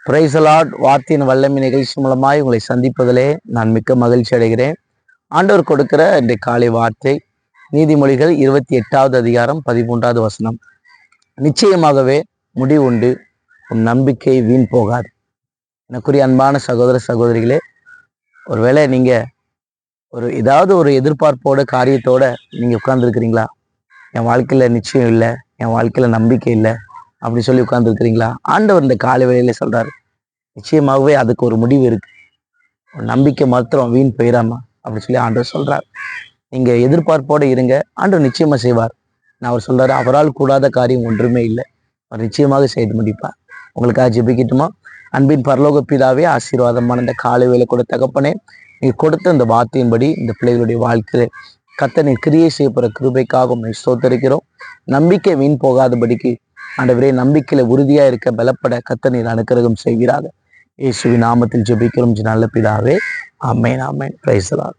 Price Lord. வார்த்தையின் வல்லமை நிகழ்ச்சி மூலமாய் உங்களை சந்திப்பதிலே நான் மிக்க மகிழ்ச்சி அடைகிறேன். ஆண்டவர் கொடுக்கிற இந்த காலை வார்த்தை நீதிமொழிகள் 28வது அதிகாரம் 13வது வசனம். நிச்சயமாகவே முடிவு உண்டு, உன் நம்பிக்கை வீண் போகாது. எனக்குரிய அன்பான சகோதர சகோதரிகளே, ஒருவேளை நீங்க ஏதாவது ஒரு எதிர்பார்ப்போட காரியத்தோட நீங்க உட்கார்ந்துருக்கிறீங்களா? என் வாழ்க்கையில நிச்சயம் இல்லை, என் வாழ்க்கையில நம்பிக்கை இல்லை அப்படி சொல்லி உட்கார்ந்துருக்கிறீங்களா? ஆண்டவர் இந்த காலை வேளையில சொல்றாரு, நிச்சயமாகவே அதுக்கு ஒரு முடிவு இருக்கு. ஒரு நம்பிக்கை மாத்திரம் வீண் போயிடாம அப்படி சொல்லி ஆண்டவர் சொல்றார். நீங்க எதிர்பார்ப்போட இருங்க, ஆண்டவர் நிச்சயமா செய்வார். நான் அவர் சொல்றாரு, அவரால் கூடாத காரியம் ஒன்றுமே இல்லை, அவர் நிச்சயமாக செய்து முடிப்பார். உங்களுக்காக ஜெபிக்கட்டுமா? அன்பின் பரலோக பிதாவே, ஆசீர்வாதமான இந்த காலை வேளை கூட தகப்பனே, நீங்க கொடுத்த இந்த வார்த்தையின்படி இந்த பிள்ளைகளுடைய வாழ்க்கையில கர்த்தர் நீர் கிரியை செய்யப்படுற கிருபைக்காக உம்மை ஸ்தோத்திரிக்கிறோம். நம்பிக்கை வீண் போகாதபடிக்கு ஆண்டவரே, நம்பிக்கையில உறுதியா இருக்க பலப்பட கர்த்தர் நீர் அனுக்கிரகம் செய்வீராக. இயேசுவின் நாமத்தில் ஜெபிக்கிறோம் நல்ல பிதாவே. ஆமென், ஆமென். Praise the Lord.